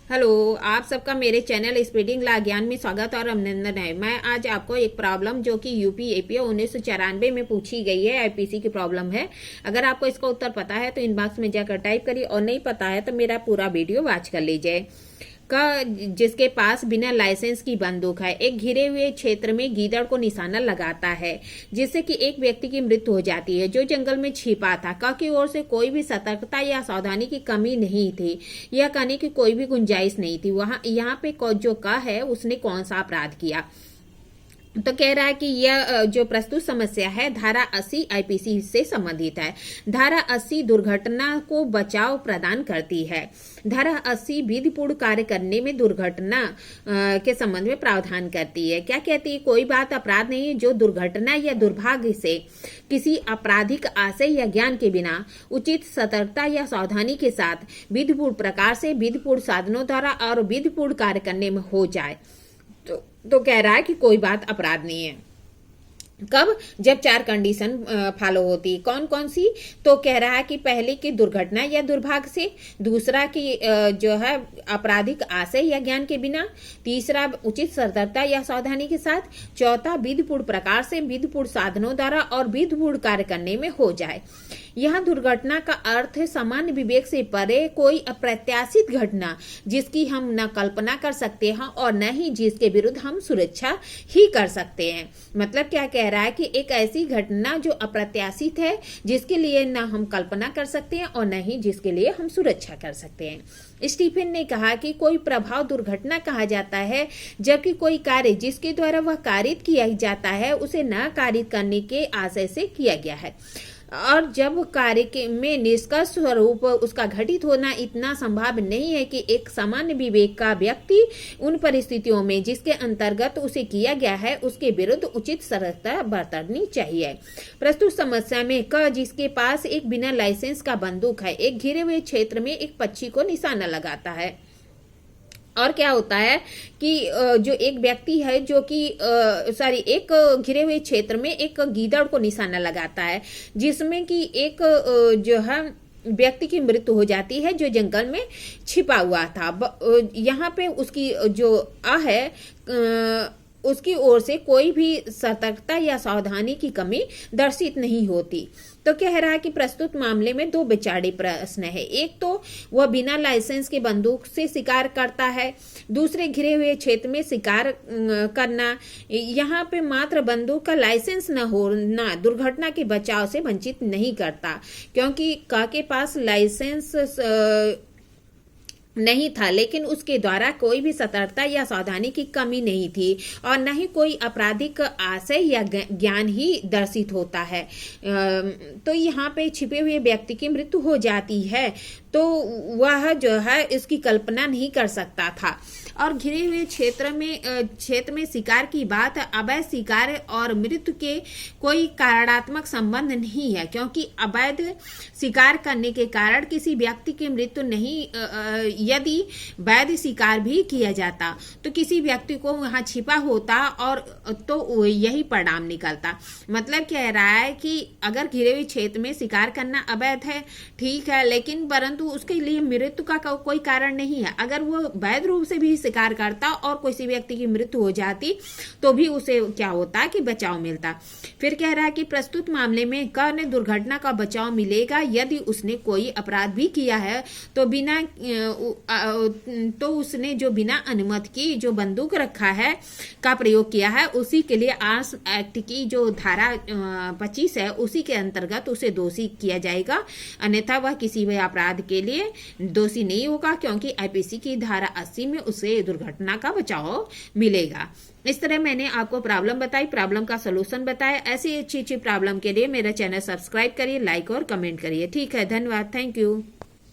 Hello, आप सबका मेरे चैनल स्पीडिंग ला ज्ञान में स्वागत और अभिनंदन है। मैं आज आपको एक प्रॉब्लम जो कि यूपी एपीओ 1994 में पूछी गई है, आईपीसी की प्रॉब्लम है। अगर आपको इसका उत्तर पता है तो इनबॉक्स में जाकर टाइप करिए और नहीं पता है तो मेरा पूरा वीडियो वॉच कर लीजिए। जिसके पास बिना लाइसेंस की बंदूक है, एक घिरे हुए क्षेत्र में गीदड़ को निशाना लगाता है जिससे कि एक व्यक्ति की मृत्यु हो जाती है जो जंगल में छिपा था। क की ओर से कोई भी सतर्कता या सावधानी की कमी नहीं थी। यह कहने की कोई भी गुंजाइश नहीं थी। वहां यहाँ पे जो क है उसने कौन सा अपराध किया। तो कह रहा है कि यह जो प्रस्तुत समस्या है धारा 80 आईपीसी से संबंधित है। धारा 80 दुर्घटना को बचाव प्रदान करती है। धारा 80 विधिपूर्ण कार्य करने में दुर्घटना के संबंध में प्रावधान करती है। क्या कहती है? कोई बात अपराध नहीं है जो दुर्घटना या दुर्भाग्य से किसी आपराधिक आशय या ज्ञान के बिना उचित सतर्कता या सावधानी के साथ विधिपूर्ण प्रकार से विधिपूर्ण साधनों द्वारा और विधिपूर्ण कार्य करने में हो जाए। तो कह रहा है कि कोई बात अपराध नहीं है। कब? जब 4 कंडीशन फॉलो होती। कौन कौन सी? तो कह रहा है कि पहले की दुर्घटना या दुर्भाग्य से, दूसरा की जो है आपराधिक आशय या ज्ञान के बिना, तीसरा उचित सतर्कता या सावधानी के साथ, चौथा विधिपूर्ण प्रकार से विधिपूर्ण साधनों द्वारा और विधिपूर्ण कार्य करने में हो जाए। यहाँ दुर्घटना का अर्थ है सामान्य विवेक से परे कोई अप्रत्याशित घटना जिसकी हम न कल्पना कर सकते हैं और न ही जिसके विरुद्ध हम सुरक्षा ही कर सकते हैं। मतलब क्या कह रहा है कि एक ऐसी घटना जो अप्रत्याशित है जिसके लिए न हम कल्पना कर सकते हैं और न ही जिसके लिए हम सुरक्षा कर सकते हैं। स्टीफन ने कहा कि कोई प्रभाव दुर्घटना कहा जाता है जबकि कोई कार्य जिसके द्वारा वह कारित किया जाता है उसे न कारित करने के आशय से किया गया है और जब कार्य में निष्कर्ष स्वरूप उसका घटित होना इतना संभव नहीं है कि एक सामान्य विवेक का व्यक्ति उन परिस्थितियों में जिसके अंतर्गत उसे किया गया है उसके विरुद्ध उचित सतर्कता बरतनी चाहिए। प्रस्तुत समस्या में क जिसके पास एक बिना लाइसेंस का बंदूक है, एक घिरे हुए क्षेत्र में एक पक्षी को निशाना लगाता है। और क्या होता है कि जो एक व्यक्ति है जो कि एक घिरे हुए क्षेत्र में एक गीदड़ को निशाना लगाता है जिसमें कि एक जो है व्यक्ति की मृत्यु हो जाती है जो जंगल में छिपा हुआ था। यहाँ पे उसकी जो है उसकी ओर से कोई भी सतर्कता या सावधानी की कमी दर्शित नहीं होती। तो कह रहा है कि प्रस्तुत मामले में 2 विचारणीय प्रश्न है। एक तो वह बिना लाइसेंस के बंदूक से शिकार करता है, दूसरे घिरे हुए क्षेत्र में शिकार करना। यहाँ पे मात्र बंदूक का लाइसेंस न होना दुर्घटना के बचाव से वंचित नहीं करता क्योंकि के पास लाइसेंस नहीं था लेकिन उसके द्वारा कोई भी सतर्कता या सावधानी की कमी नहीं थी और न ही कोई आपराधिक आशय या ज्ञान ही दर्शित होता है। तो यहाँ पे छिपे हुए व्यक्ति की मृत्यु हो जाती है तो वह जो है इसकी कल्पना नहीं कर सकता था। और घिरे हुए क्षेत्र में शिकार की बात, अवैध शिकार और मृत्यु के कोई कारणात्मक संबंध नहीं है क्योंकि अवैध शिकार करने के कारण किसी व्यक्ति की मृत्यु नहीं। यदि वैध शिकार भी किया जाता तो किसी व्यक्ति को वहां छिपा होता और तो यही परिणाम निकलता। मतलब कह रहा है कि अगर घिरे हुए क्षेत्र में शिकार करना अवैध है, ठीक है, लेकिन परंतु उसके लिए मृत्यु का कोई कारण नहीं है। अगर वो वैध रूप से भी शिकार करता और किसी व्यक्ति की मृत्यु हो जाती तो भी उसे क्या होता कि बचाव मिलता। फिर कह रहा है कि प्रस्तुत मामले में क ने दुर्घटना का बचाव मिलेगा यदि उसने कोई अपराध भी किया है तो उसने जो बिना अनुमति की जो बंदूक रखा है का प्रयोग किया है उसी के लिए आर्म्स एक्ट की जो धारा 25 है उसी के अंतर्गत उसे दोषी किया जाएगा, अन्यथा वह किसी भी अपराध के लिए दोषी नहीं होगा क्योंकि आईपीसी की धारा 80 में उसे दुर्घटना का बचाव मिलेगा। इस तरह मैंने आपको प्रॉब्लम बताई, प्रॉब्लम का सलूशन बताया। ऐसी अच्छी प्रॉब्लम के लिए मेरा चैनल सब्सक्राइब करिए, लाइक और कमेंट करिए। ठीक है, धन्यवाद, थैंक यू।